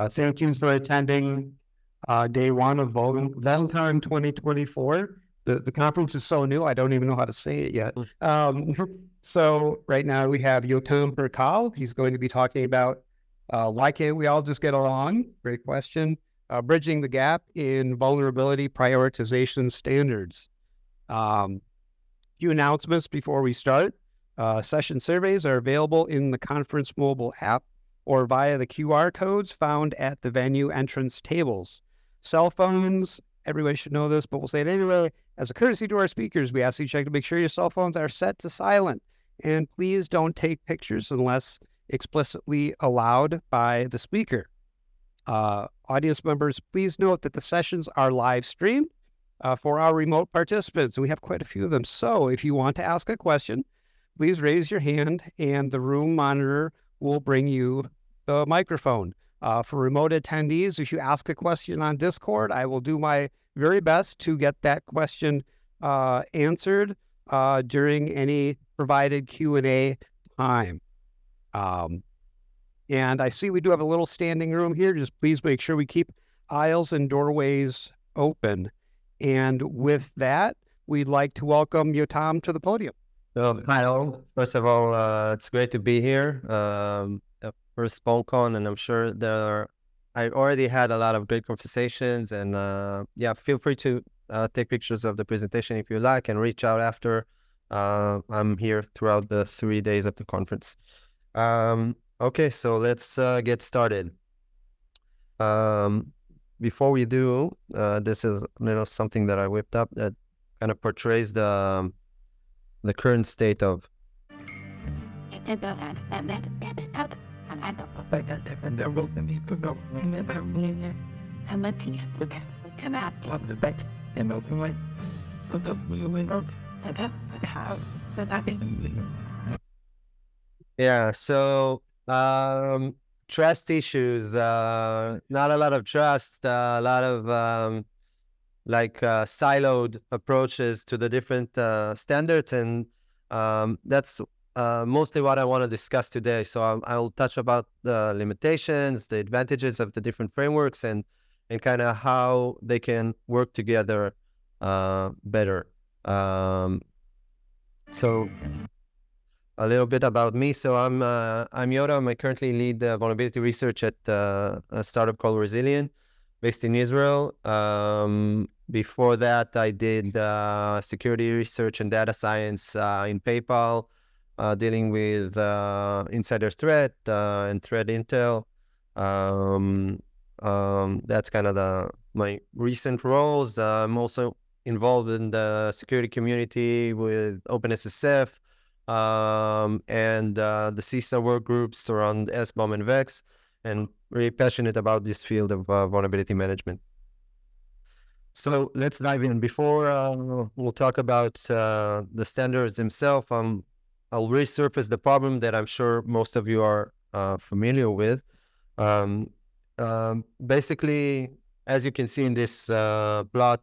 Thank you for attending day one of Valentine 2024. The conference is so new, I don't even know how to say it yet. So right now we have Yotam Perkal. He's going to be talking about why can't we all just get along? Great question. Bridging the gap in vulnerability prioritization standards. Few announcements before we start. Session surveys are available in the conference mobile app or via the QR codes found at the venue entrance tables. Cell phones, everybody should know this, but we'll say it anyway. As a courtesy to our speakers, we ask you to check to make sure your cell phones are set to silent. And please don't take pictures unless explicitly allowed by the speaker. Audience members, please note that the sessions are live streamed for our remote participants. We have quite a few of them. So if you want to ask a question, please raise your hand and the room monitor will bring you the microphone. For remote attendees, if you ask a question on Discord, I will do my very best to get that question answered during any provided Q&A time. And I see we do have a little standing room here. Just please make sure we keep aisles and doorways open. And with that, we'd like to welcome Yotam to the podium. So, hi all. First of all, it's great to be here. First PhoneCon, and I'm sure I already had a lot of great conversations, and yeah, feel free to take pictures of the presentation if you like, and reach out after. I'm here throughout the 3 days of the conference. Okay, so let's get started. Before we do, this is something that I whipped up that kind of portrays the current state of yeah, so trust issues, not a lot of trust, a lot of siloed approaches to the different standards, and that's mostly what I want to discuss today. So I'll touch about the limitations, the advantages of the different frameworks, and kind of how they can work together better. So a little bit about me. So I'm Yotam. I currently lead vulnerability research at a startup called Rezilion, based in Israel. Before that, I did security research and data science in PayPal, dealing with insider threat and threat intel. That's kind of my recent roles. I'm also involved in the security community with OpenSSF and the CISA work groups around SBOM and VEX, and really passionate about this field of vulnerability management. So let's dive in. Before we'll talk about the standards themselves, I'll resurface the problem that I'm sure most of you are familiar with. Basically, as you can see in this plot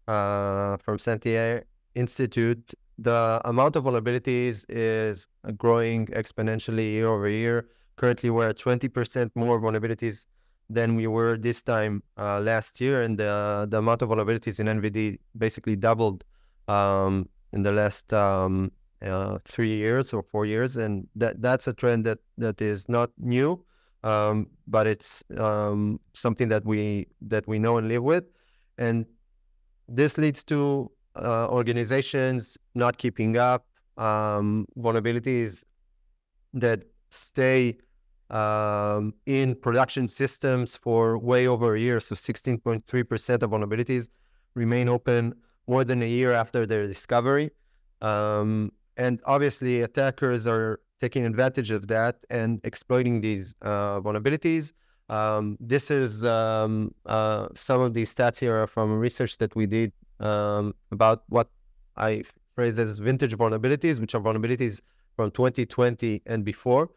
from Santiago Institute, the amount of vulnerabilities is growing exponentially year over year. Currently, we're at 20% more vulnerabilities than we were this time last year, and the amount of vulnerabilities in NVD basically doubled in the last 3 years or 4 years, and that's a trend that is not new, but it's something that we know and live with, and this leads to organizations not keeping up, vulnerabilities that stay in production systems for way over a year. So 16.3% of vulnerabilities remain open more than a year after their discovery. And obviously attackers are taking advantage of that and exploiting these vulnerabilities. This is some of these stats here are from research that we did about what I phrased as vintage vulnerabilities, which are vulnerabilities from 2020 and before.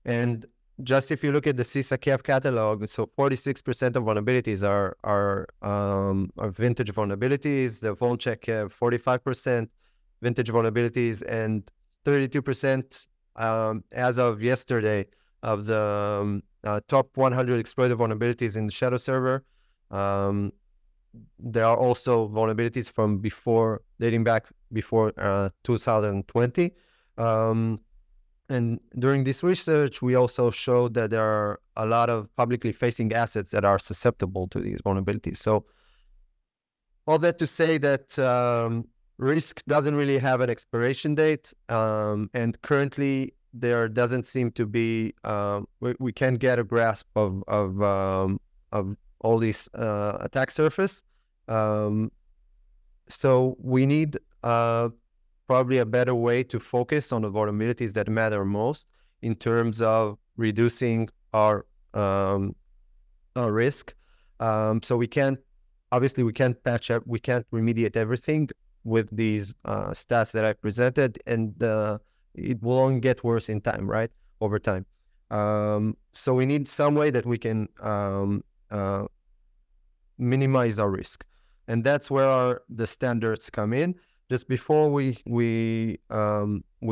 And just if you look at the CISA CAF catalog, so 46% of vulnerabilities are vintage vulnerabilities. The VulnCheck have 45% vintage vulnerabilities, and 32% as of yesterday of the top 100 exploited vulnerabilities in the shadow server. There are also vulnerabilities from dating back before 2020. And during this research, we also showed that there are a lot of publicly facing assets that are susceptible to these vulnerabilities. So all that to say that risk doesn't really have an expiration date. And currently there doesn't seem to be, we can't get a grasp of all these attack surface. So we need probably a better way to focus on the vulnerabilities that matter most in terms of reducing our risk. So we can't patch up, we can't remediate everything with these stats that I presented, and it will only get worse in time, right? Over time. So we need some way that we can minimize our risk. And that's where the standards come in. Just before we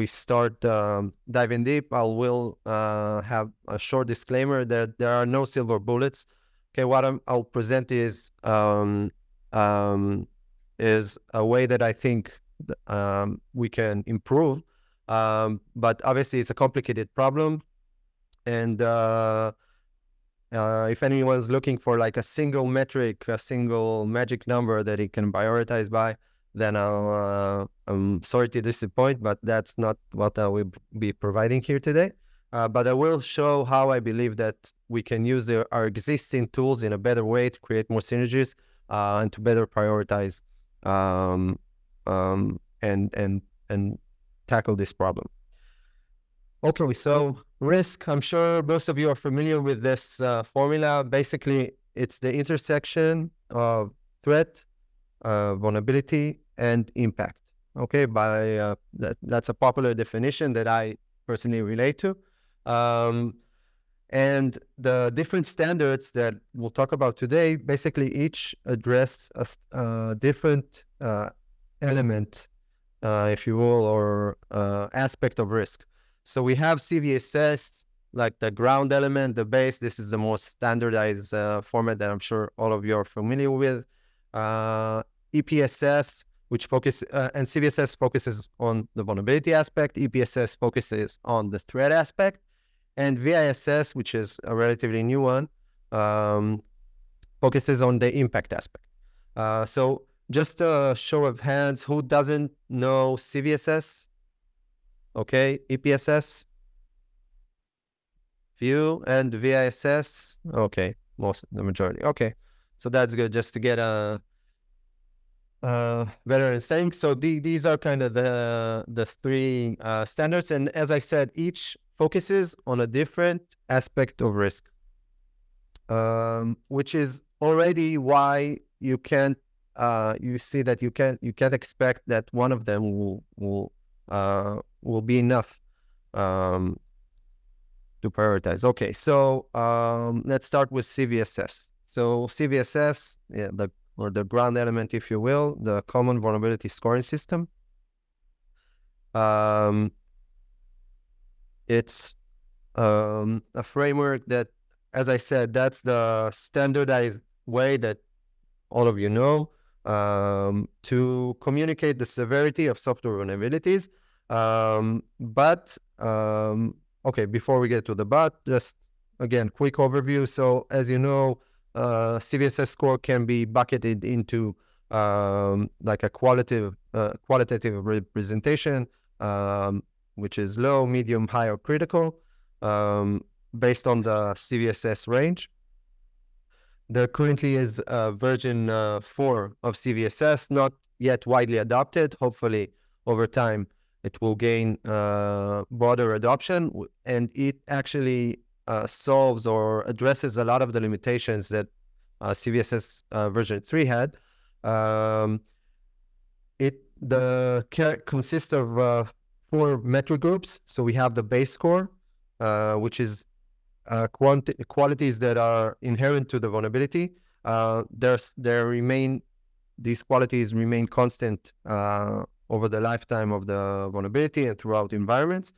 start diving deep, I will have a short disclaimer that there are no silver bullets. Okay, what I'll present is a way that I think we can improve, but obviously it's a complicated problem, and if anyone's looking for like a single metric, a single magic number that it can prioritize by, then I'm sorry to disappoint, but that's not what I will be providing here today. But I will show how I believe that we can use our existing tools in a better way to create more synergies and to better prioritize and tackle this problem. Okay, so risk, I'm sure most of you are familiar with this formula. Basically, it's the intersection of threat, vulnerability, and impact. Okay, that's a popular definition that I personally relate to. And the different standards that we'll talk about today, basically each address a different element, if you will, or aspect of risk. So we have CVSS, like the ground element, the base. This is the most standardized format that I'm sure all of you are familiar with. EPSS, which and CVSS focuses on the vulnerability aspect. EPSS focuses on the threat aspect. And VISS, which is a relatively new one, focuses on the impact aspect. So just a show of hands, who doesn't know CVSS? Okay, EPSS, few, and VISS, okay, the majority. Okay, so that's good, just to get a better understanding. So these are kind of the three standards, and as I said, each focuses on a different aspect of risk, which is already why you can't you see that you can't expect that one of them will be enough to prioritize. Okay, so let's start with CVSS. So CVSS, or the ground element, if you will, the Common Vulnerability Scoring System. It's a framework that, as I said, that's the standardized way that all of you know to communicate the severity of software vulnerabilities. Okay, before we get to the but, just again, quick overview. So as you know, CVSS score can be bucketed into like a qualitative representation, which is low, medium, high, or critical, based on the CVSS range. There currently is version 4 of CVSS, not yet widely adopted. Hopefully, over time, it will gain broader adoption, and it actually solves or addresses a lot of the limitations that CVSS version 3 had. It consists of 4 metric groups. So we have the base score, which is qualities that are inherent to the vulnerability. These qualities remain constant over the lifetime of the vulnerability and throughout environments.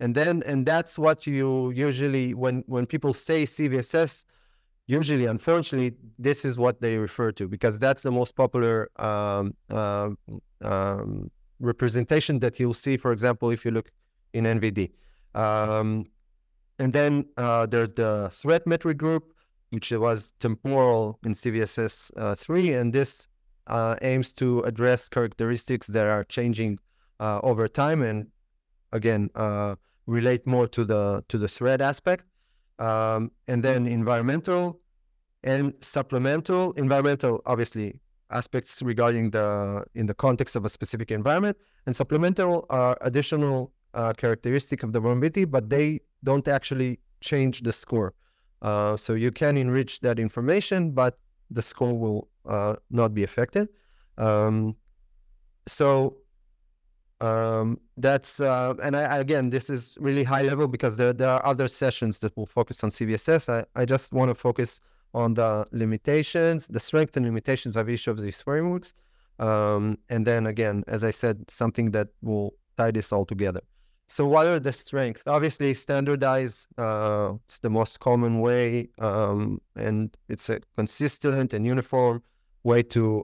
And that's what you usually, when people say CVSS, usually, unfortunately, this is what they refer to, because that's the most popular representation that you'll see, for example, if you look in NVD. And then there's the threat metric group, which was temporal in CVSS 3, and this aims to address characteristics that are changing over time, and again, relate more to the threat aspect. And then environmental and supplemental. Environmental, obviously, aspects regarding in the context of a specific environment, and supplemental are additional characteristic of the vulnerability, but they don't actually change the score. So you can enrich that information, but the score will not be affected. That's and again, this is really high level, because there are other sessions that will focus on CVSS. I just want to focus on the limitations, the strengths and limitations of each of these frameworks. And then again, as I said, something that will tie this all together. So what are the strengths? Obviously, standardize, it's the most common way, and it's a consistent and uniform way to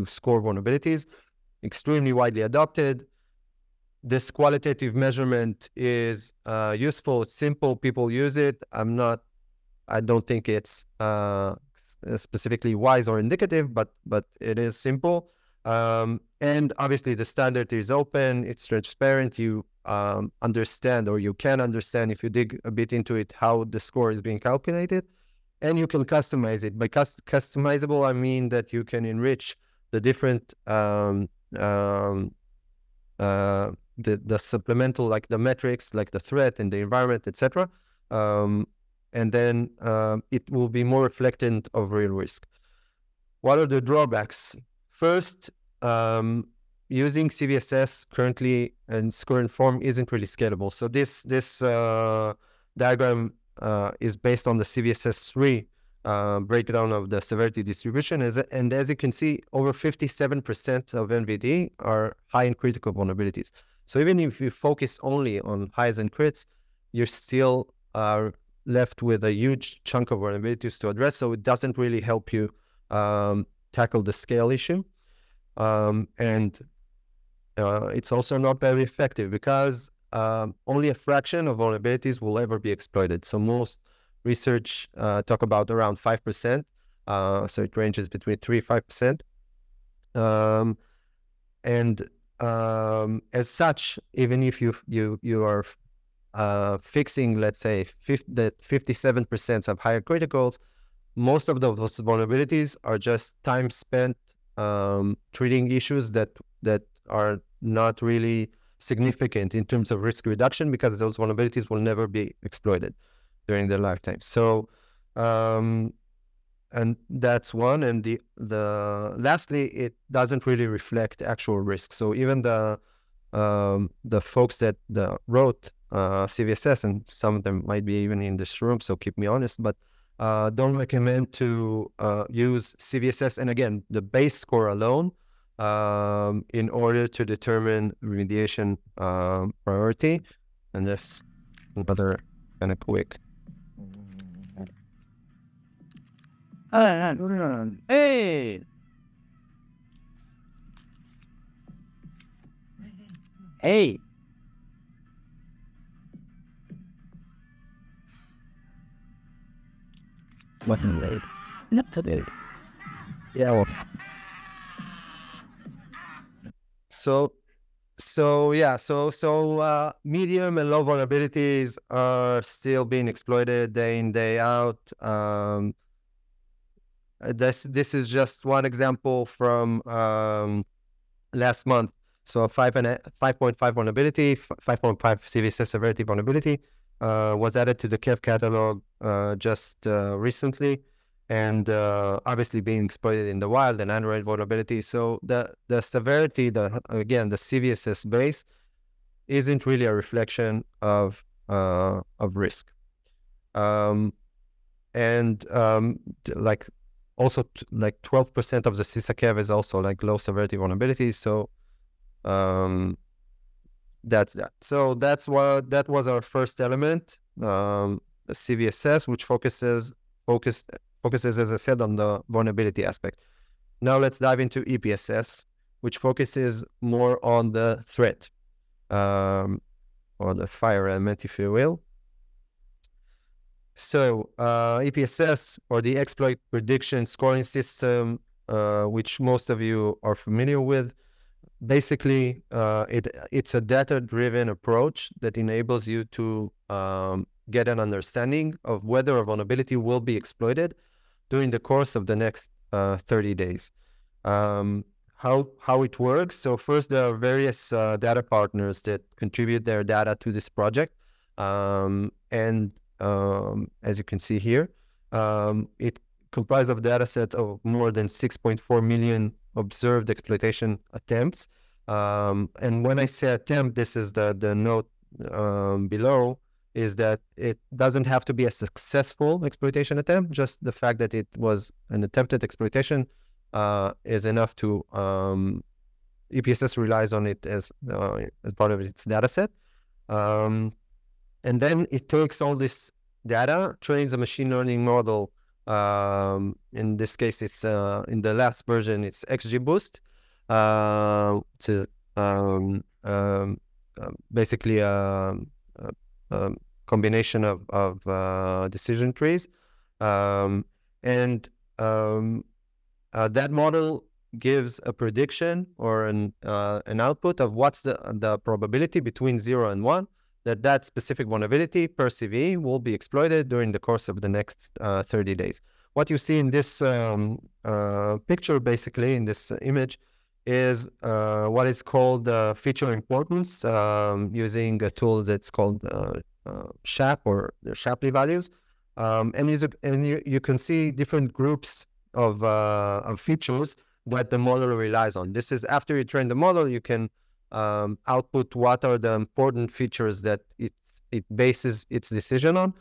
score vulnerabilities. Extremely widely adopted. This qualitative measurement is useful. It's simple. People use it. I don't think it's specifically wise or indicative, but it is simple. And obviously the standard is open. It's transparent. You understand, or you can understand if you dig a bit into it, how the score is being calculated, and you can customize it. By customizable, I mean that you can enrich the different the supplemental, like the metrics, like the threat and the environment, etc. And then it will be more reflectant of real risk. What are the drawbacks? First, using CVSS currently in score and form isn't really scalable. So this diagram is based on the CVSS 3 breakdown of the severity distribution, and as you can see, over 57% of NVD are high and critical vulnerabilities. So even if you focus only on highs and crits, you still are left with a huge chunk of vulnerabilities to address. So it doesn't really help you tackle the scale issue, and it's also not very effective, because only a fraction of vulnerabilities will ever be exploited. So most research talk about around 5%. So it ranges between 3 and 5%. As such, even if you are fixing, let's say, 57% of higher criticals, most of those vulnerabilities are just time spent treating issues that are not really significant in terms of risk reduction, because those vulnerabilities will never be exploited during their lifetime. So, and that's one. And the lastly, it doesn't really reflect actual risk. So even the folks that wrote CVSS, and some of them might be even in this room, so keep me honest, but don't recommend to use CVSS, and again, the base score alone, in order to determine remediation priority. And that's another kind of quick. Hey! Hey! Button late. Not today. Yeah. Well. So medium and low vulnerabilities are still being exploited day in, day out. This is just one example from last month. So 5.5 vulnerability, 5.5 CVSS severity vulnerability was added to the KEV catalog just recently, and obviously being exploited in the wild, and Android vulnerability. So the severity, again, the CVSS base isn't really a reflection of risk. Like also like 12% of the CISA KEV is also like low severity vulnerabilities. So that's that. So that was our first element, the CVSS, which focuses, as I said, on the vulnerability aspect. Now let's dive into EPSS, which focuses more on the threat, or the fire element, if you will. So EPSS, or the exploit prediction scoring system, which most of you are familiar with, basically it's a data-driven approach that enables you to get an understanding of whether a vulnerability will be exploited during the course of the next 30 days. How it works. So first, there are various data partners that contribute their data to this project. And as you can see here, it comprised of a data set of more than 6.4 million observed exploitation attempts. And when I say attempt, this is the note below, is that it doesn't have to be a successful exploitation attempt. Just the fact that it was an attempted exploitation is enough to, EPSS relies on it as part of its data set. And then it takes all this data, trains a machine learning model. In this case, it's in the last version, it's XGBoost, to basically a combination of decision trees, and that model gives a prediction or an output of what's the probability between 0 and 1 that specific vulnerability per CV will be exploited during the course of the next 30 days. What you see in this picture, basically in this image, is what is called feature importance, using a tool that's called SHAP, or the Shapley values. And you can see different groups of features that the model relies on. This is after you train the model, you can output what are the important features that it bases its decision on.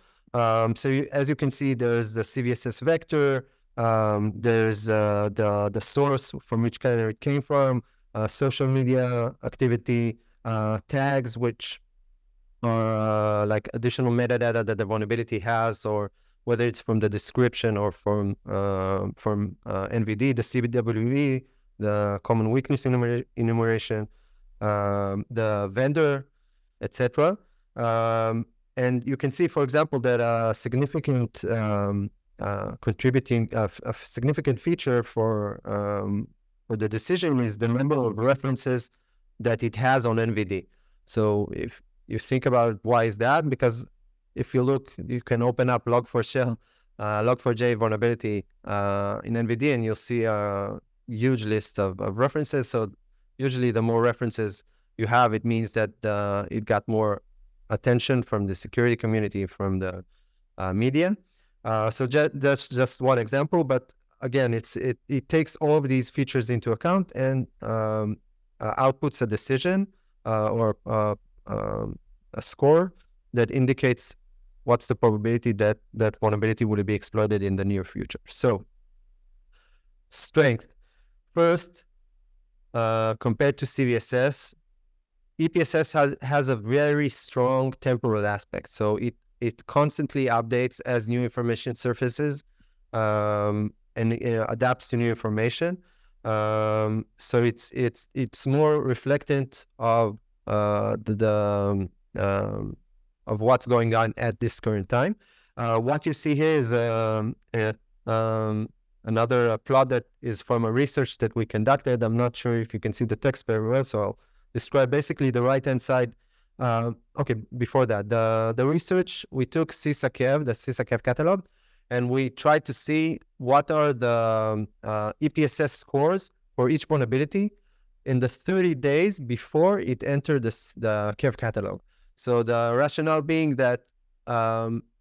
So as you can see, there's the CVSS vector, there's the source from which category it came from, social media activity, tags, which are like additional metadata that the vulnerability has, or whether it's from the description or from NVD, the CVWE, the common weakness enumeration, the vendor, etc. And you can see, for example, that a significant contributing a significant feature for the decision is the number of references that it has on NVD. So if you think about why is that, because if you look, you can open up log4shell, log4j vulnerability in NVD, and you'll see a huge list of references. So usually the more references you have, it means that it got more attention from the security community, from the media. So that's just one example, but again, it takes all of these features into account and outputs a decision or a score that indicates what's the probability that vulnerability will be exploited in the near future. So strength. First, compared to CVSS, EPSS has a very strong temporal aspect. So it constantly updates as new information surfaces, and adapts to new information. So it's more reflectant of of what's going on at this current time. What you see here is another plot that is from a research that we conducted. I'm not sure if you can see the text very well, so I'll describe basically the right-hand side. Okay, before that, the research, we took CISA-KEV, the CISA-KEV catalog, and we tried to see what are the EPSS scores for each vulnerability in the 30 days before it entered the KEV catalog. So the rationale being that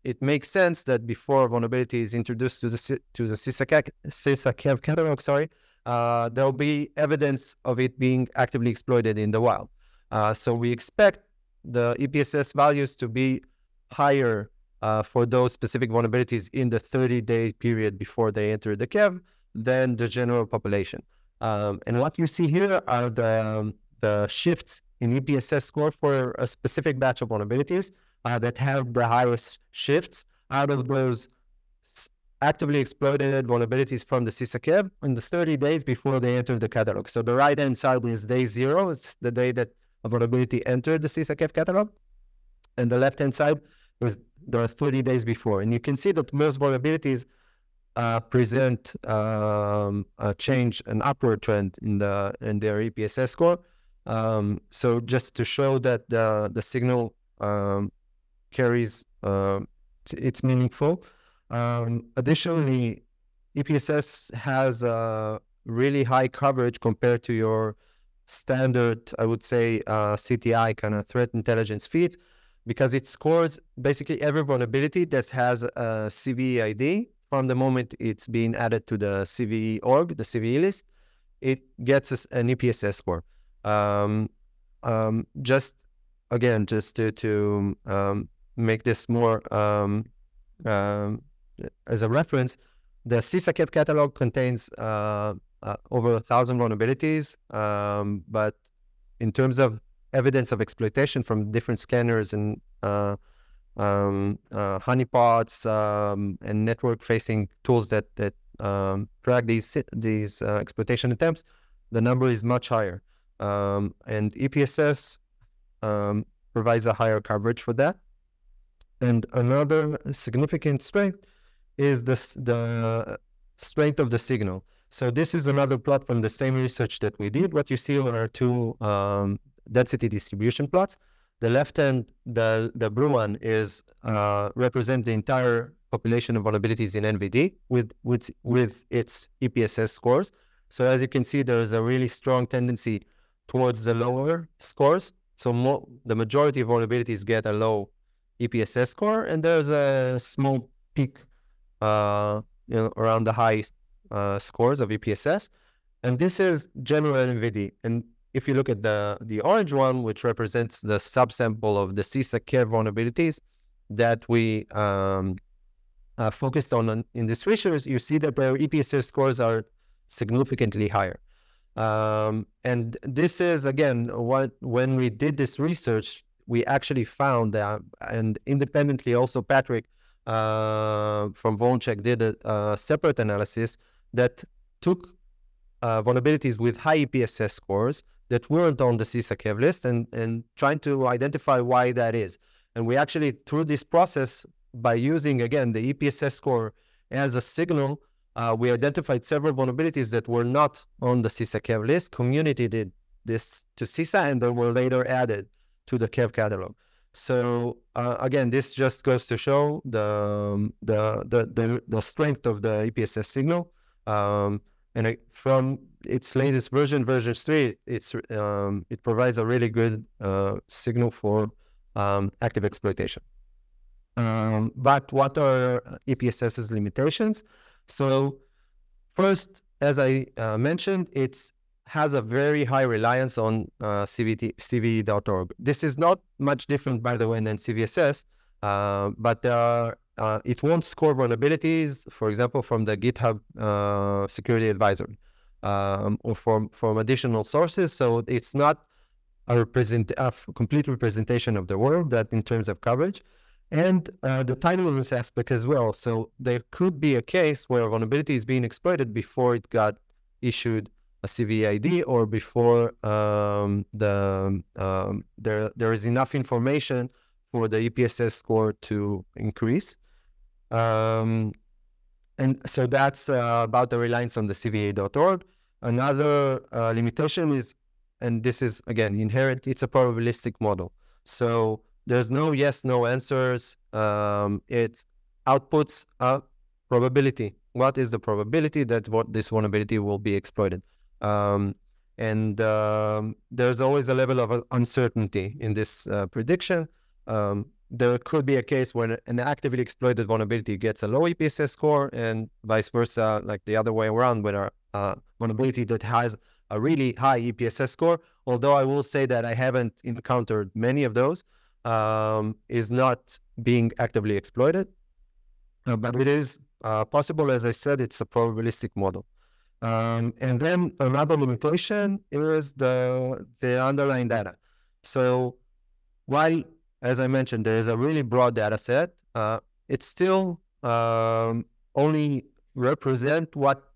it makes sense that before a vulnerability is introduced to the CISA-KEV catalog, there will be evidence of it being actively exploited in the wild. So we expect the EPSS values to be higher for those specific vulnerabilities in the 30-day period before they enter the KEV than the general population. And what you see here are the shifts in EPSS score for a specific batch of vulnerabilities that have the highest shifts out of those actively exploited vulnerabilities from the CISA in the 30 days before they enter the catalog. So the right-hand side is day 0. It's the day that a vulnerability entered the CISA catalog. And the left-hand side is the 30 days before. And you can see that most vulnerabilities present a change, an upward trend in their EPSS score. So just to show that the signal carries, it's meaningful. Additionally, EPSS has a really high coverage compared to your standard, I would say, CTI kind of threat intelligence feeds, because it scores basically every vulnerability that has a CVE ID from the moment it's being added to the CVE org, the CVE list. It gets an EPSS score. Just to make this more as a reference, the CISA catalog contains over 1,000 vulnerabilities, but in terms of evidence of exploitation from different scanners and honeypots and network-facing tools that track these exploitation attempts, the number is much higher. And EPSS provides a higher coverage for that. And another significant strength is the strength of the signal. So this is another plot from the same research that we did. What you see are two density distribution plots. The left hand, the blue one, is represent the entire population of vulnerabilities in NVD with its EPSS scores. So as you can see, there is a really strong tendency towards the lower scores. So the majority of vulnerabilities get a low EPSS score, and there's a small peak around the high scores of EPSS. And this is general NVD. And if you look at the orange one, which represents the subsample of the CISA vulnerabilities that we focused on in this research, you see that their EPSS scores are significantly higher. And this is, again, when we did this research, we actually found that, and independently also Patrick from VulnCheck did a separate analysis that took vulnerabilities with high EPSS scores that weren't on the CISA list and trying to identify why that is. And we actually, through this process, by using, again, the EPSS score as a signal, we identified several vulnerabilities that were not on the CISA list, communicated this to CISA, and then were later added to the catalog. So again, this just goes to show the strength of the EPSS signal. And from its latest version 3, it provides a really good signal for active exploitation. But what are EPSS's limitations? So first, as I mentioned, it has a very high reliance on CVE.org. This is not much different, by the way, than CVSS, but it won't score vulnerabilities, for example, from the GitHub security advisory or from additional sources. So it's not a complete representation of the world that in terms of coverage. And the timeliness aspect as well. So there could be a case where a vulnerability is being exploited before it got issued a CVE ID or before there is enough information for the EPSS score to increase. And so that's about the reliance on the CVE.org. Another limitation is, and this is, again, inherent, it's a probabilistic model. So there's no yes, no answers. It outputs a probability. What is the probability that this vulnerability will be exploited? And there's always a level of uncertainty in this prediction. There could be a case when an actively exploited vulnerability gets a low EPSS score, and vice versa, like the other way around, when a vulnerability that has a really high EPSS score, although I will say that I haven't encountered many of those, is not being actively exploited. But it is possible. As I said, it's a probabilistic model. And then another limitation is the underlying data. So while, as I mentioned, there is a really broad data set, it still only represent what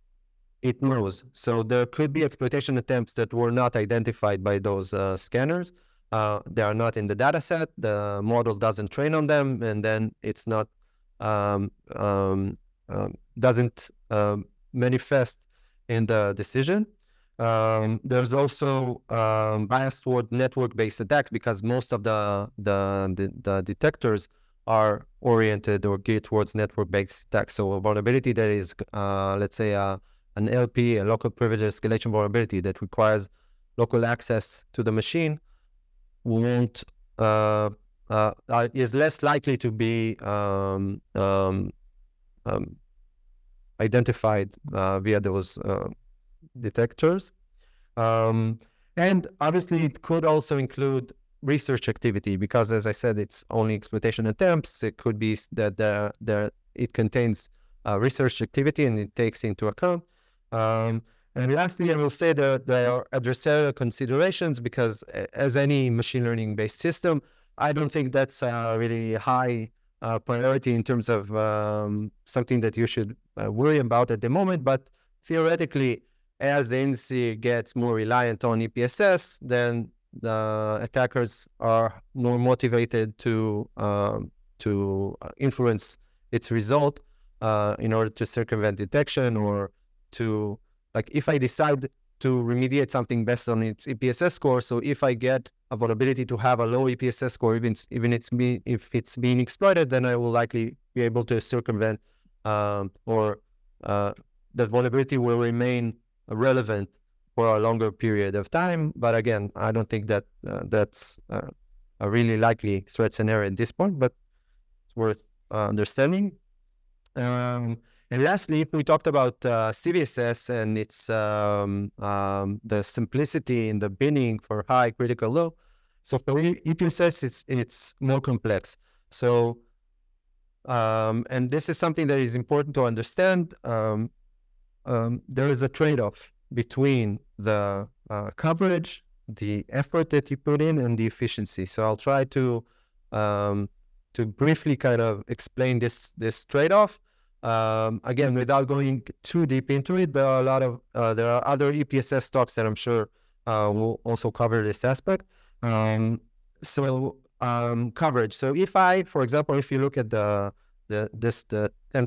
it knows. So there could be exploitation attempts that were not identified by those scanners. They are not in the data set. The model doesn't train on them, and then it's not doesn't manifest in the decision. There's also bias toward network-based attacks because most of the detectors are oriented or geared towards network-based attacks. So a vulnerability that is, let's say, an LP, a local privilege escalation vulnerability that requires local access to the machine, won't is less likely to be identified via those detectors. And obviously it could also include research activity because, as I said, it's only exploitation attempts. It could be that it contains research activity and it takes into account. And lastly, I will say that there are adversarial considerations because as any machine learning based system, I don't think that's a really high priority in terms of something that you should worry about at the moment. But theoretically, as the industry gets more reliant on EPSS, then the attackers are more motivated to influence its result in order to circumvent detection or to, like, if I decide to remediate something based on its EPSS score. So if I get a vulnerability to have a low EPSS score, even if it's being exploited, then I will likely be able to circumvent or the vulnerability will remain relevant for a longer period of time. But again, I don't think that that's a really likely threat scenario at this point, but it's worth understanding. And lastly, if we talked about CVSS and its the simplicity in the binning for high, critical, low. So for EPSS, it's more complex. So and this is something that is important to understand. There is a trade-off between the coverage, the effort that you put in, and the efficiency. So I'll try to briefly kind of explain this trade-off. Again, without going too deep into it, there are a lot of there are other EPSS talks that I'm sure will also cover this aspect. Coverage. So if I, for example, if you look at the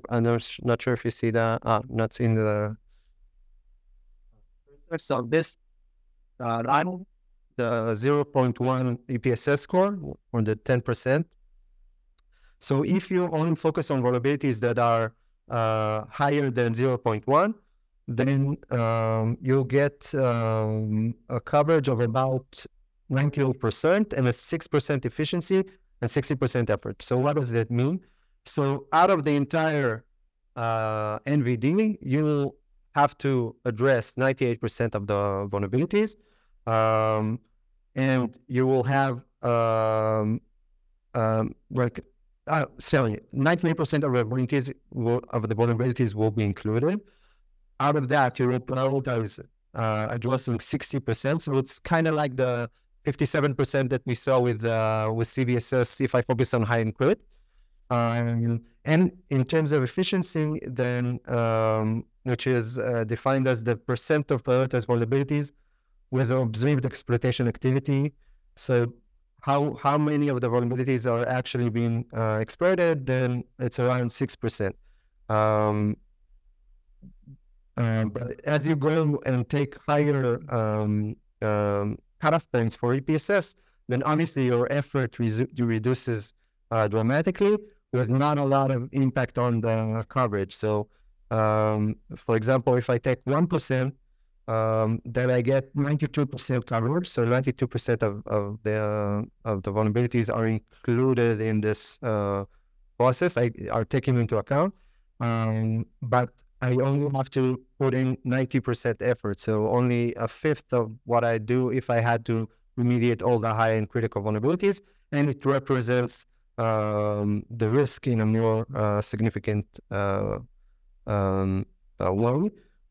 I'm not sure if you see the not seeing the so this line, the 0.1 EPSS score or the 10%. So if you only focus on vulnerabilities that are higher than 0.1, then you'll get a coverage of about 98% and a 6% efficiency and 60% effort. So what does that mean? So out of the entire NVD, you have to address 98% of the vulnerabilities, and you will have 98% of the vulnerabilities will be included. Out of that, you will prioritize addressing 60%. So it's kind of like the 57% that we saw with CVSS if I focus on high encrypt. And in terms of efficiency, then which is defined as the percent of prioritized vulnerabilities with observed exploitation activity. So how many of the vulnerabilities are actually being exploited? Then it's around 6%. But as you go and take higher cutoff points for EPSS, then obviously your effort reduces dramatically with not a lot of impact on the coverage. So, for example, if I take 1%, then I get 92% coverage. So 92% of the vulnerabilities are included in this process. Are taken into account, but I only have to put in 90% effort. So only a fifth of what I do if I had to remediate all the high and critical vulnerabilities, and it represents the risk in a more significant way.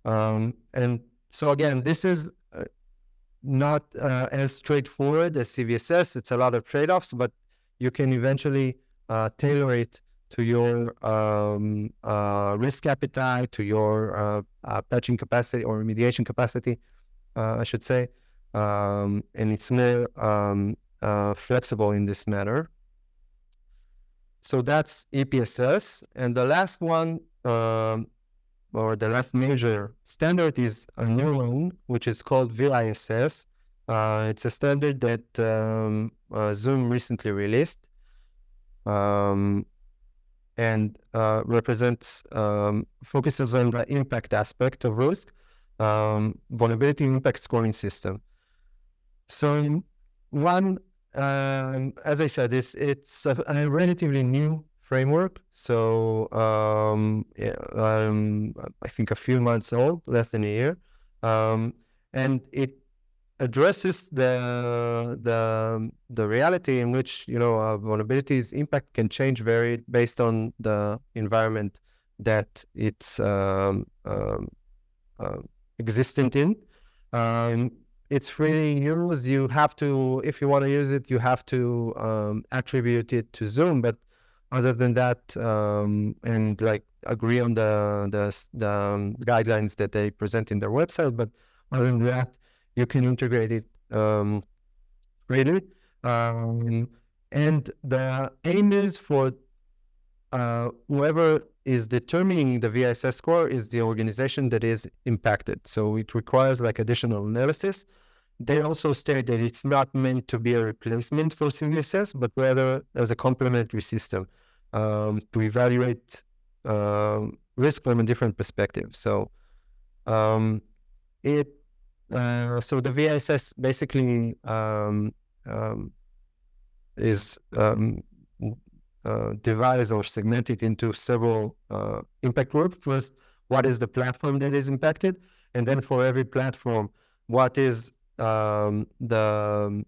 And so again, this is not as straightforward as CVSS. It's a lot of trade-offs, but you can eventually tailor it to your risk appetite, to your patching capacity or remediation capacity, I should say. And it's more flexible in this manner. So that's EPSS. And the last one, or the last major standard, is a new one, which is called VISS. It's a standard that Zoom recently released, and represents, focuses on the impact aspect of risk, vulnerability impact scoring system. So one, as I said, it's a relatively new framework. So I think a few months old, less than a year, and it addresses the reality in which, you know, vulnerabilities impact can change very based on the environment that it's existent in. It's freely used. You have to, if you want to use it, you have to attribute it to Zoom. But other than that, and like agree on the guidelines that they present in their website. But other than that, you can integrate it freely. And the aim is for whoever is determining the VISS score is the organization that is impacted. So it requires like additional analysis. They also state that it's not meant to be a replacement for CVSS, but rather as a complementary system to evaluate risk from a different perspective. So so the VISS basically is divided or segmented into several impact groups. First, what is the platform that is impacted? And then for every platform, what is the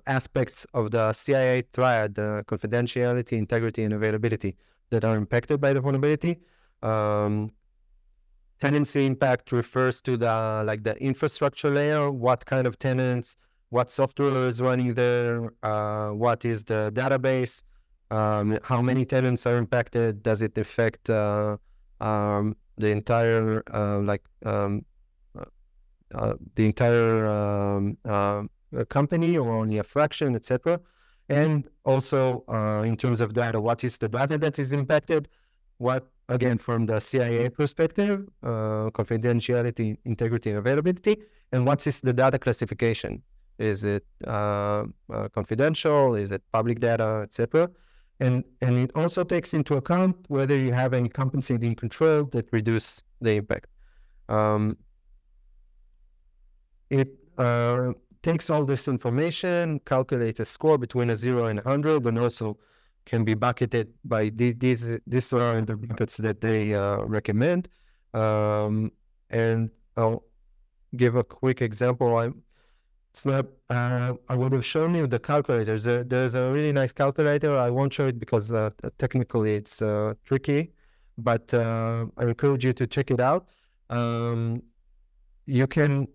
aspects of the CIA triad, the confidentiality, integrity, and availability that are impacted by the vulnerability. Tenancy impact refers to the infrastructure layer, what kind of tenants, what software is running there, what is the database, how many tenants are impacted, does it affect the entire company or only a fraction, etc. And also in terms of data, what is the data that is impacted? What, again, from the CIA perspective, confidentiality, integrity, and availability, and what is the data classification? Is it confidential? Is it public data, etc.? And it also takes into account whether you have any compensating control that reduce the impact. It takes all this information, calculates a score between a 0 and 100, and also can be bucketed by these are the buckets that they recommend. And I'll give a quick example. I would have shown you the calculator. There's a really nice calculator. I won't show it because technically it's tricky, but I encourage you to check it out. You can,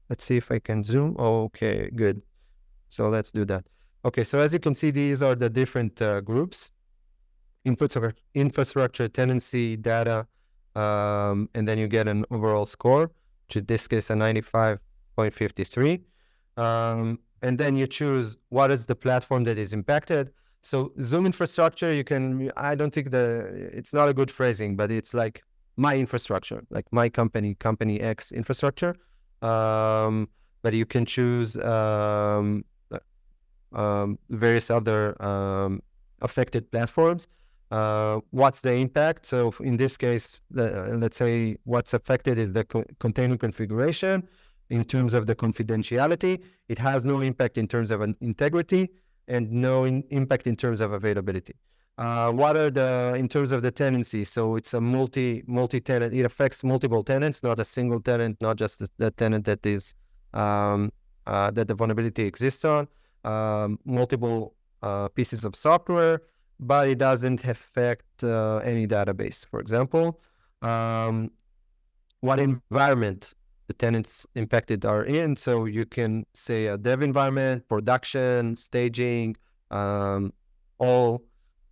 let's see if I can zoom. Okay, good. So let's do that. Okay, so as you can see, these are the different groups: infrastructure, tenancy, data, and then you get an overall score, which in this case a 95.53. And then you choose what is the platform that is impacted. So Zoom infrastructure, you can, I don't think it's not a good phrasing, but it's like my infrastructure, like my company X infrastructure. But you can choose various other affected platforms. What's the impact? So in this case, let's say what's affected is the container configuration. In terms of the confidentiality, it has no impact in terms of integrity and no impact in terms of availability. What are in terms of the tenancy? So it's a multi-tenant. It affects multiple tenants, not a single tenant, not just the tenant that is that the vulnerability exists on. Multiple pieces of software, but it doesn't affect any database, for example. What environment the tenants impacted are in. So you can say a dev environment, production, staging, all,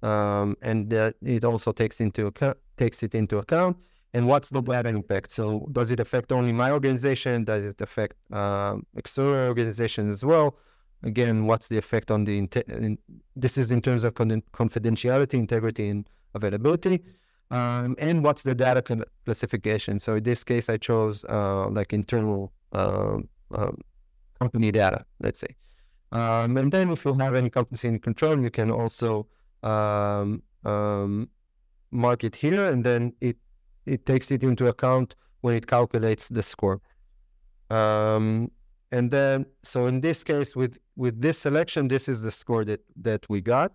and it also takes it into account. And what's the data impact? So does it affect only my organization? Does it affect external organizations as well? Again, what's the effect on this is in terms of confidentiality, integrity, and availability. And what's the data classification? So in this case, I chose like internal company data, let's say. And then if you have any competency in control, you can also mark it here, and then it takes it into account when it calculates the score. And then, so in this case, with this selection, this is the score that we got.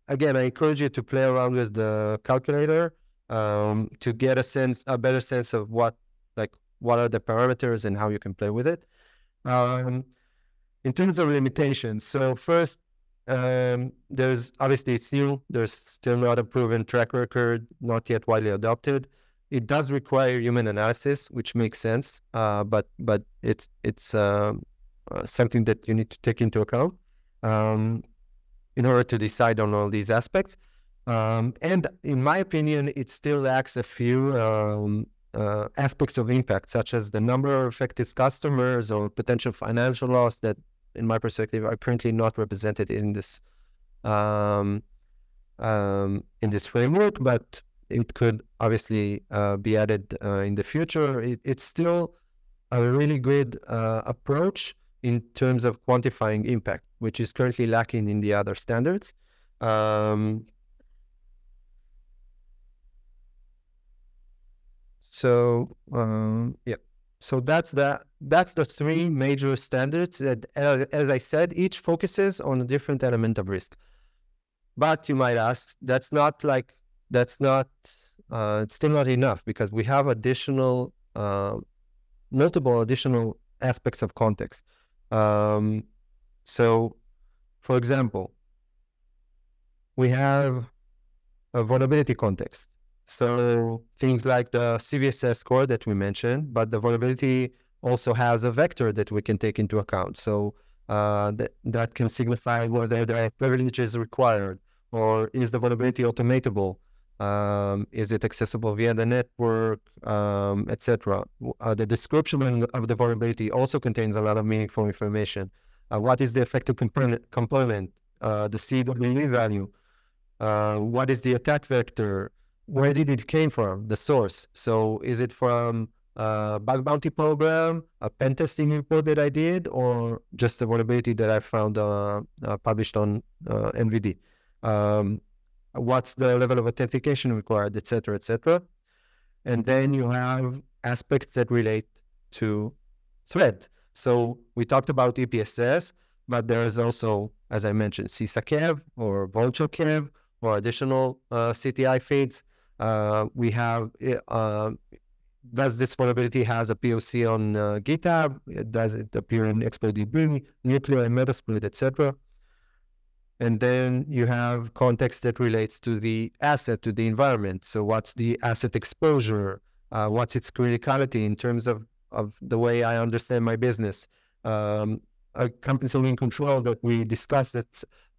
Again, I encourage you to play around with the calculator to get a better sense of what are the parameters and how you can play with it. In terms of limitations, so first, there's obviously there's still not a proven track record, not yet widely adopted. It does require human analysis, which makes sense, but it's something that you need to take into account in order to decide on all these aspects. And in my opinion, it still lacks a few aspects of impact, such as the number of affected customers or potential financial loss that, in my perspective, are currently not represented in this framework, but it could obviously be added in the future. It's still a really good approach in terms of quantifying impact, which is currently lacking in the other standards. So that's the three major standards that, as I said, each focuses on a different element of risk. But you might ask, it's still not enough, because we have notable additional aspects of context. So, for example, we have a vulnerability context. So things like the CVSS score that we mentioned, but the vulnerability also has a vector that we can take into account. So that can signify whether the privilege is required, or is the vulnerability automatable? Is it accessible via the network, etc. The description of the vulnerability also contains a lot of meaningful information. What is the effective component, the CWE value? What is the attack vector? Where did it came from, the source? So is it from a bug bounty program, a pen testing report that I did, or just a vulnerability that I found published on NVD? What's the level of authentication required, et cetera, et cetera. And then you have aspects that relate to threat. So we talked about EPSS, but there is also, as I mentioned, CISA-KEV or Vulture-KEV or additional CTI feeds. We have, does this vulnerability has a POC on GitHub? Does it appear in ExpertDB, Nuclear and Metasploit, etc.? And then you have context that relates to the asset, to the environment. So what's the asset exposure? What's its criticality in terms of the way I understand my business? A competency in control that we discussed.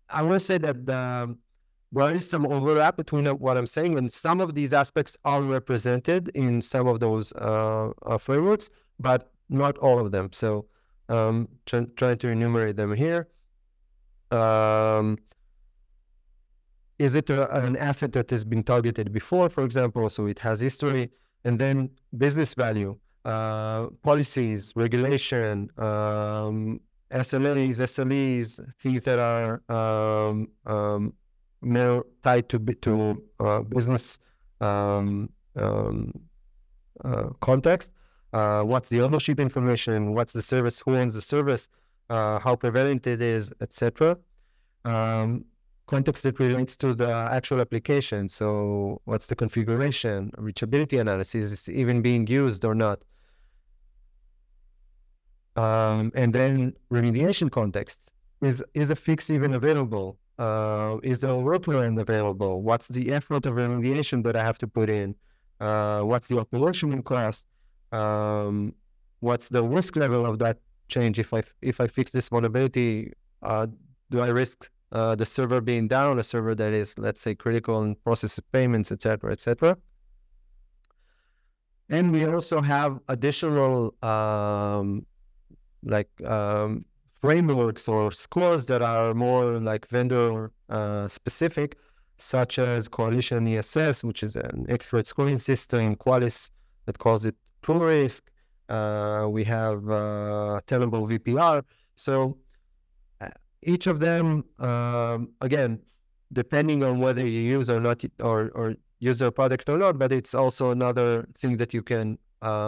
I want to say that there is some overlap between what I'm saying, and some of these aspects are represented in some of those frameworks, but not all of them. So trying to enumerate them here. Is it an asset that has been targeted before, for example, so it has history? And then business value, policies, regulation, SLAs, SLEs, things that are more tied to business context. What's the ownership information? What's the service? Who owns the service? How prevalent it is, etc. Context that relates to the actual application. So what's the configuration, reachability analysis, is it even being used or not? And then remediation context. Is a fix even available? Is the workaround available? What's the effort of remediation that I have to put in? What's the operational cost? what's the risk level of that change? If I fix this vulnerability, do I risk the server being down, a server that is, let's say, critical in process payments, etc., etc. And we also have additional frameworks or scores that are more like vendor specific, such as Coalition ESS, which is an expert scoring system, Qualys that calls it True Risk. We have Tenable VPR. So each of them, again, depending on whether you use or not, or use their product or not, but it's also another thing that you can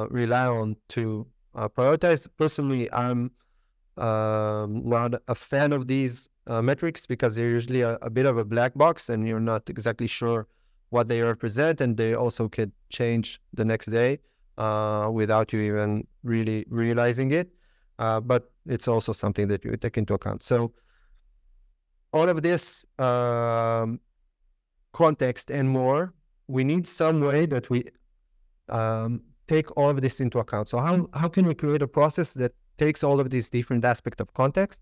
rely on to prioritize. Personally, I'm not a fan of these metrics because they're usually a bit of a black box and you're not exactly sure what they represent, and they also could change the next day without you even really realizing it. But it's also something that you take into account. So all of this context and more, we need some way that we take all of this into account. So how can we create a process that takes all of these different aspects of context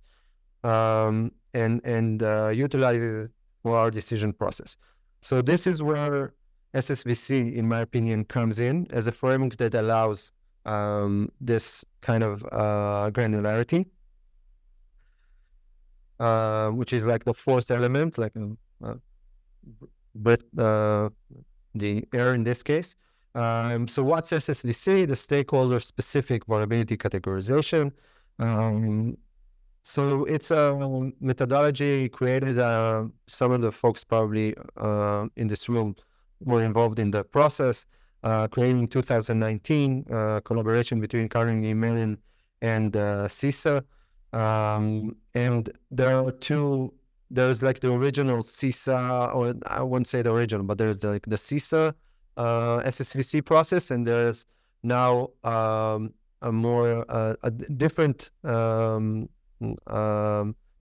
and utilizes it for our decision process? So this is where SSVC, in my opinion, comes in as a framework that allows this kind of granularity, which is like the fourth element, like the error in this case. So what's SSVC? The Stakeholder-Specific Vulnerability Categorization. So it's a methodology created, some of the folks probably in this room were involved in the process, created in 2019, collaboration between Carnegie Mellon and CISA. And there are two, there's like the original CISA, or I wouldn't say the original, but there's like the CISA SSVC process, and there's now a more different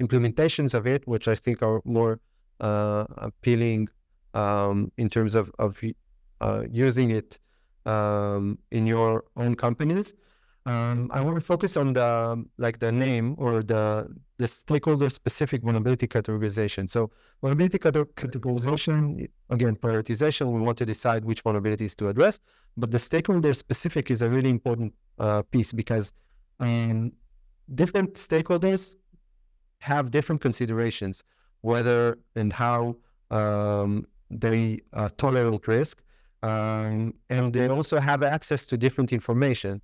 implementations of it, which I think are more appealing in terms of using it in your own companies. I want to focus on the name, or the stakeholder-specific vulnerability categorization. So vulnerability categorization, again, prioritization, we want to decide which vulnerabilities to address, but the stakeholder-specific is a really important piece, because different stakeholders have different considerations, whether and how they tolerate risk, and they also have access to different information,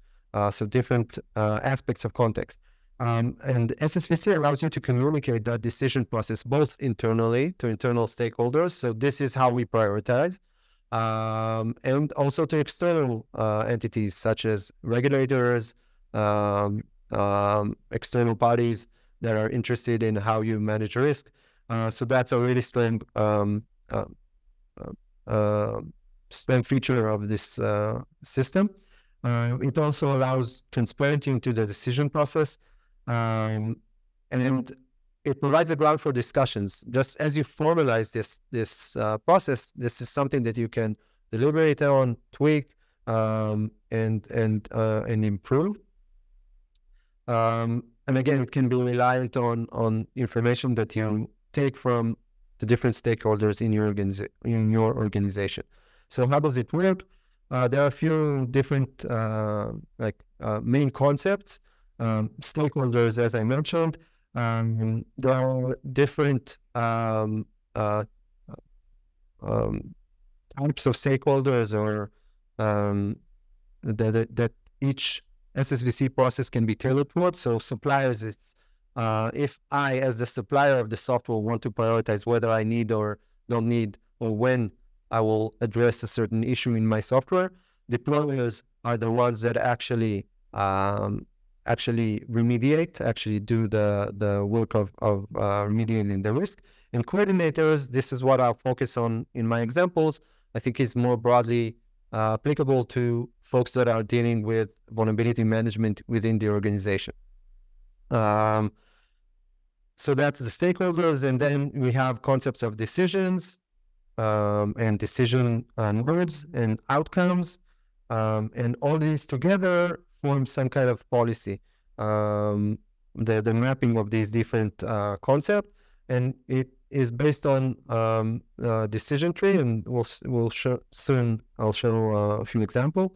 so different aspects of context. And SSVC allows you to communicate that decision process both internally to internal stakeholders. So this is how we prioritize, and also to external entities such as regulators, external parties that are interested in how you manage risk. So that's a really strong feature of this system. It also allows transparency into the decision process, and it provides a ground for discussions. Just as you formalize this process, this is something that you can deliberate on, tweak, and improve. And again, it can be reliant on information that you take from the different stakeholders in your organization. So how does it work? There are a few different main concepts. Stakeholders, as I mentioned, there are different types of stakeholders, or that each SSVC process can be tailored towards. So suppliers, it's if I, as the supplier of the software, want to prioritize whether I need or don't need, or when I will address a certain issue in my software. Deployers are the ones that actually remediate, actually do the work of remediating the risk. And coordinators, this is what I'll focus on in my examples, I think is more broadly applicable to folks that are dealing with vulnerability management within the organization. So that's the stakeholders, and then we have concepts of decisions, and decision words and outcomes. And all these together form some kind of policy, the mapping of these different concepts, and it is based on decision tree, and we'll show soon. I'll show a few examples.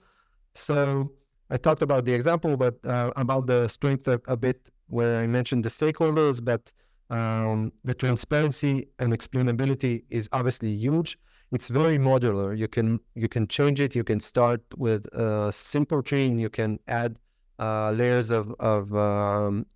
So I talked about the example, but about the strength a bit, where I mentioned the stakeholders, but the transparency and explainability is obviously huge. It's very modular. You can change it. You can start with a simple tree, and you can add layers of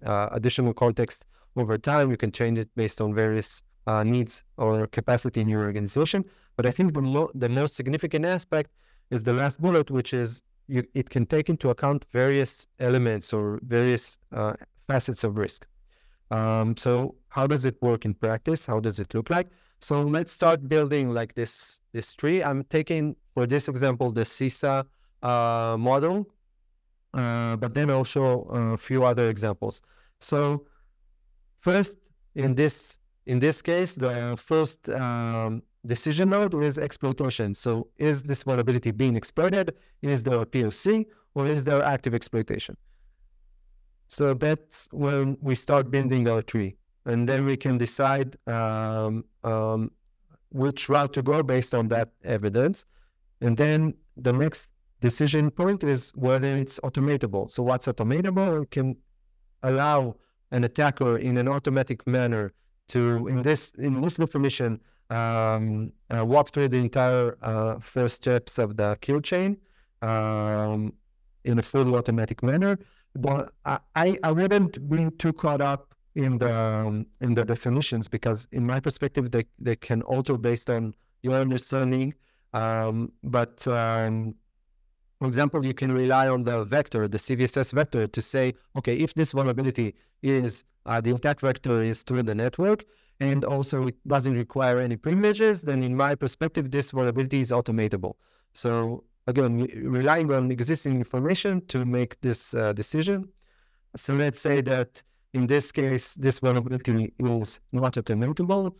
additional context over time. You can change it based on various needs or capacity in your organization. But I think the most significant aspect is the last bullet, which is it can take into account various elements or various facets of risk. So how does it work in practice? How does it look like? So let's start building like this tree. I'm taking, for this example, the CISA model, but then I'll show a few other examples. So first, in this case, the first decision node is exploitation. So is this vulnerability being exploited? Is there a POC, or is there active exploitation? So that's when we start building our tree. And then we can decide which route to go based on that evidence. And then the next decision point is whether it's automatable. So what's automatable? It can allow an attacker in an automatic manner to, in this definition, walk through the entire first steps of the kill chain in a fully automatic manner. But I wouldn't be too caught up in the definitions, because in my perspective they can alter based on your understanding. But for example, you can rely on the vector, the CVSS vector, to say, okay, if this vulnerability is the attack vector is through the network, and also it doesn't require any privileges, then in my perspective this vulnerability is automatable. So again, relying on existing information to make this decision. So let's say that in this case, this vulnerability is not automatable.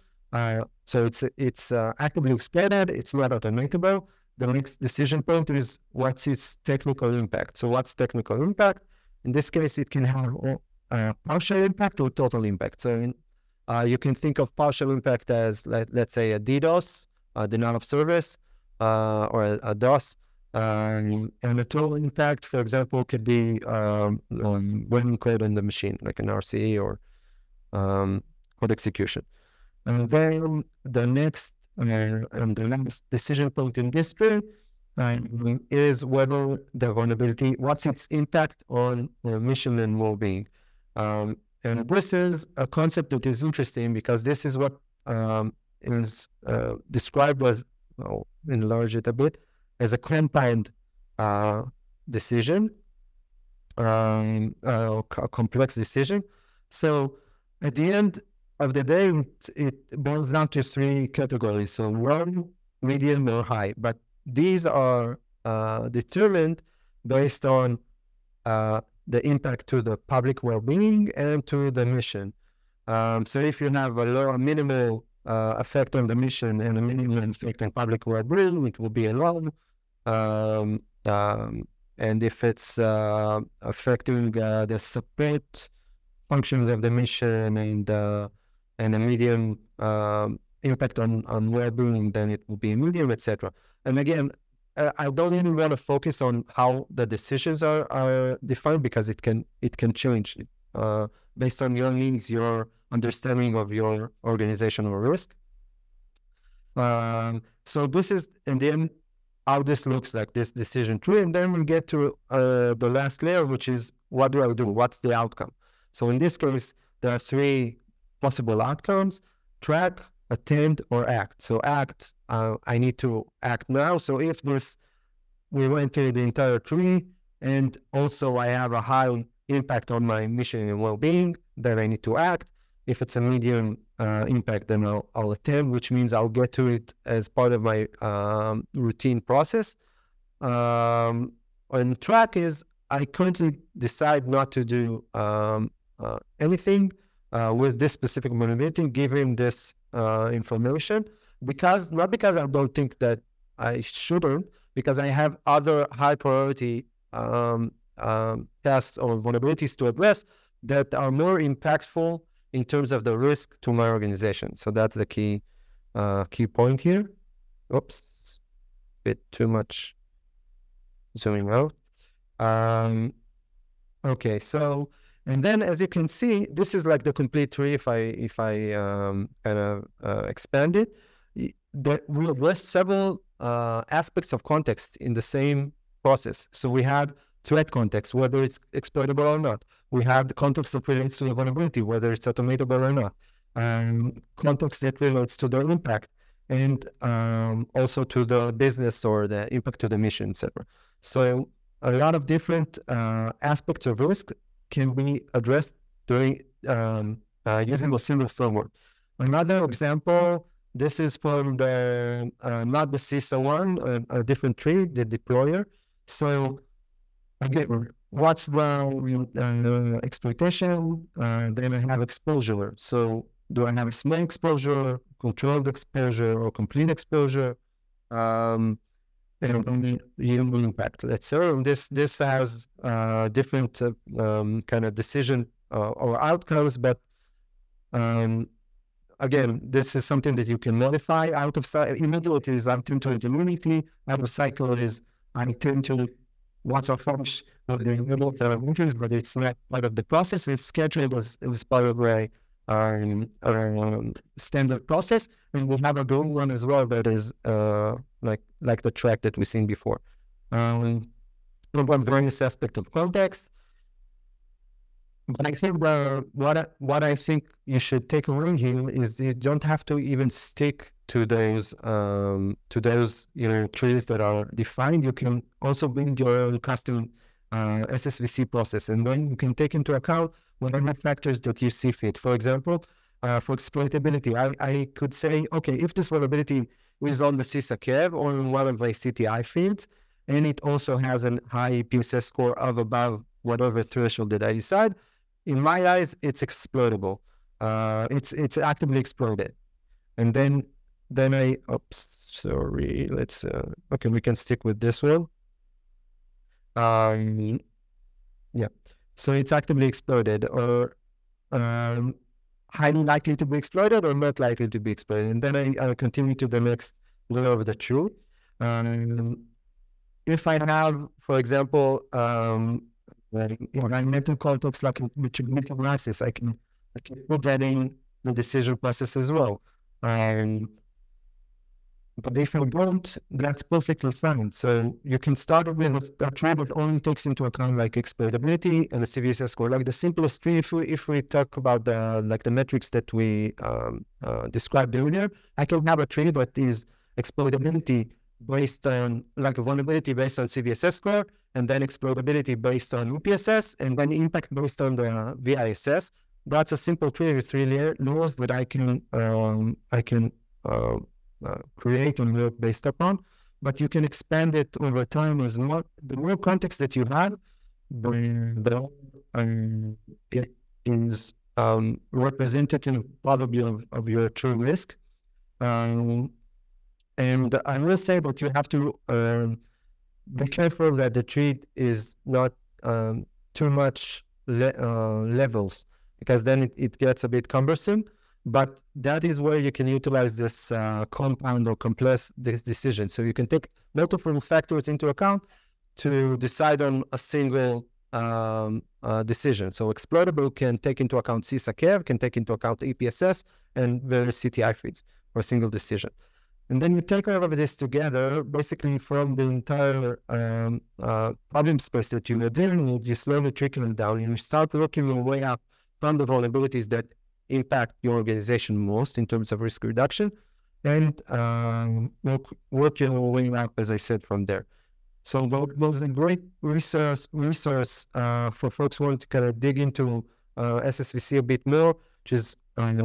So it's actively exploited. It's not automatable. The next decision point is what's its technical impact. So what's technical impact? In this case, it can have partial impact or total impact. So you can think of partial impact as, let's say, a DDoS, denial of service, or a DOS. And the total impact, for example, could be running code in the machine, like an RCE or code execution. And then the next and the last decision point in this tree is whether the vulnerability, what's its impact on mission and well-being. And this is a concept that is interesting, because this is what is described as, I'll enlarge it a bit, as a compound decision, a complex decision. So at the end of the day, it boils down to three categories. So low, medium, or high. But these are determined based on the impact to the public well-being and to the mission. So if you have a minimal effect on the mission and a minimal effect on public well-being, it will be a low. And if it's affecting the support functions of the mission and a medium impact on well-being, then it will be a medium, etc. And again, I don't even want to focus on how the decisions are defined, because it can change based on your needs, your understanding of your organizational risk. So this is, and then how this looks like, this decision tree. And then we get to the last layer, which is, what do I do? What's the outcome? So in this case, there are three possible outcomes: track, attend, or act. So act, I need to act now. So if we went through the entire tree, and also I have a high impact on my mission and well-being, then I need to act. If it's a medium impact, then I'll attend, which means I'll get to it as part of my routine process. And track is, I currently decide not to do anything with this specific vulnerability, given this information, not because I don't think that I shouldn't, because I have other high priority tasks or vulnerabilities to address that are more impactful in terms of the risk to my organization. So that's the key point here. Oops, bit too much zooming out. Okay, so, and then as you can see, this is like the complete tree. If I kind of expand it, that we address several aspects of context in the same process. So we have threat context, whether it's exploitable or not. We have the context that relates to the vulnerability, whether it's automatable or not. Context that relates to the impact, and also to the business or the impact to the mission, etc. So a lot of different aspects of risk can be addressed during using a single framework. Another example, this is from the not the CISA one, a different tree, the deployer. So again, what's the exploitation? Then I have exposure. So do I have a small exposure, controlled exposure, or complete exposure? And human impact, let's say. This has different kind of decision or outcomes, but again, this is something that you can modify. Out of cycle, immediate is I tend to immediately. Out of cycle is I tend to what's a function of the immediate parameters, but it's not part of the process. It's scheduled as part of a standard process, and we have a goal one as well that is like the track that we've seen before. One various aspect of context. But I think what I think you should take away here is you don't have to even stick to those trees that are defined. You can also build your own custom SSVC process, and then you can take into account whatever factors that you see fit. For example, for exploitability, I could say, okay, if this vulnerability is on the CISA curve or in one of my CTI fields, and it also has a high EPSS score of above whatever threshold that I decide, in my eyes, it's exploitable. It's actively exploited. And then let's, okay, we can stick with this one. Yeah, so it's actively exploited, or highly likely to be exploited, or not likely to be exploited. And then I continue to the next level of the truth. If I have, for example, environmental context like retributive analysis, I can put that in the decision process as well. But if I don't, that's perfectly fine. So you can start with a tree that only takes into account like exploitability and the CVSS score. Like the simplest tree, if we talk about the metrics that we described earlier, I can have a tree that is exploitability based on like a vulnerability based on CVSS score, and then exploitability based on EPSS, and then impact based on the VISS. That's a simple tree with 3 layers that I can create and work based upon. But you can expand it over time as more. The more context that you have, it is representative probably of your true risk. And I will say that you have to be careful that the tree is not too much levels, because then it gets a bit cumbersome. But that is where you can utilize this compound or complex decision. So you can take multiple factors into account to decide on a single decision. So exploitable can take into account CISA curve, can take into account EPSS, and various CTI feeds for a single decision. And then you take all of this together, basically from the entire problem space that you are dealing with, you slowly trickle it down, and you start working your way up from the vulnerabilities that impact your organization most in terms of risk reduction, and work your way up, as I said, from there. So that was a great resource for folks who want to kind of dig into SSVC a bit more, which is on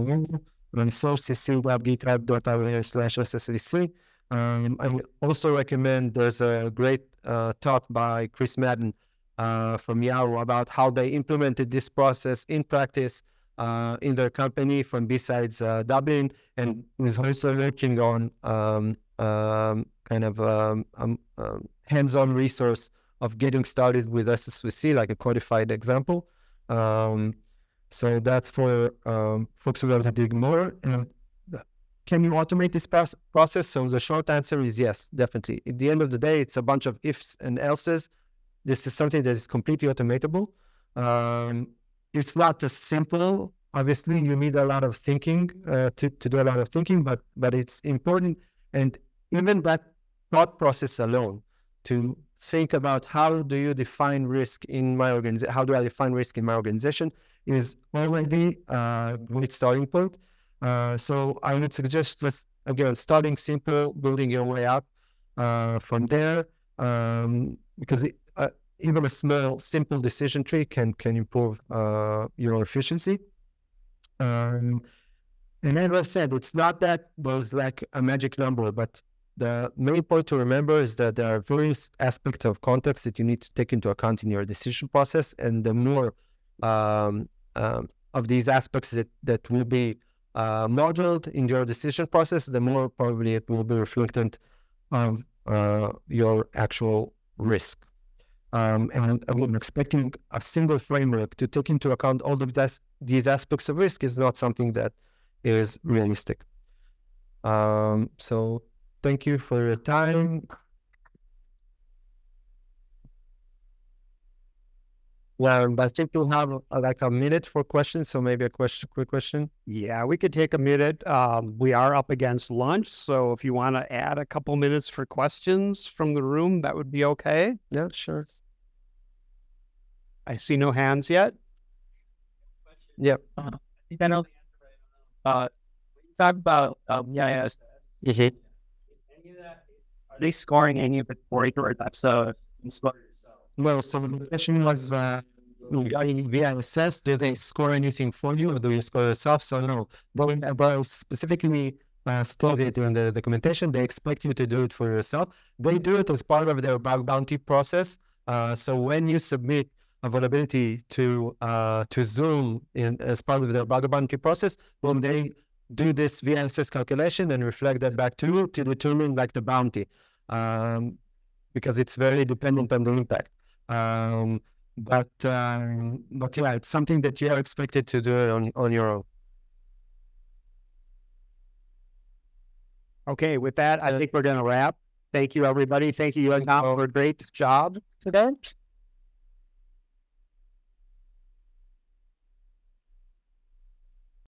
source.github.io/SSVC. I also recommend, there's a great talk by Chris Madden from Yahoo about how they implemented this process in practice in their company from besides Dublin, and is also working on hands-on resource of getting started with SSVC, like a codified example. So that's for folks who want to dig more. And can you automate this process? So the short answer is yes, definitely. At the end of the day, it's a bunch of ifs and elses. This is something that is completely automatable. It's not as simple. Obviously, you need a lot of thinking to do a lot of thinking, but it's important. And even that thought process alone, to think about how do you define risk in my organization, how do I define risk in my organization, is already a great starting point. So I would suggest just, again, starting simple, building your way up from there, because even a small, simple decision tree can improve your efficiency. And as I said, it's not that there's like a magic number, but the main point to remember is that there are various aspects of context that you need to take into account in your decision process, and the more of these aspects that will be modeled in your decision process, the more probably it will be reflected on your actual risk. And I'm expecting a single framework to take into account all of these aspects of risk is not something that is realistic. So thank you for your time. Well, I think we'll have like a minute for questions, so maybe a quick question. Yeah, we could take a minute. We are up against lunch, so if you want to add a couple minutes for questions from the room, that would be okay. Yeah, sure. I see no hands yet. Yep. I think I know the answer. When you talk about VISS, is any of that, are they scoring any of it for you, or that's a score yourself? Well, so the question was regarding VISS, do they score anything for you, or do you score yourself? So no, but specifically stated in the documentation, they expect you to do it for yourself. They do it as part of their bug bounty process. So when you submit a vulnerability to Zoom as part of their bug bounty process, when they do this VISS calculation and reflect that back to you to determine like the bounty, because it's very dependent on the impact. But yeah, it's something that you are expected to do on your own. Okay, with that, I think we're going to wrap. Thank you, everybody. Thank you, Yotam, for a great job today.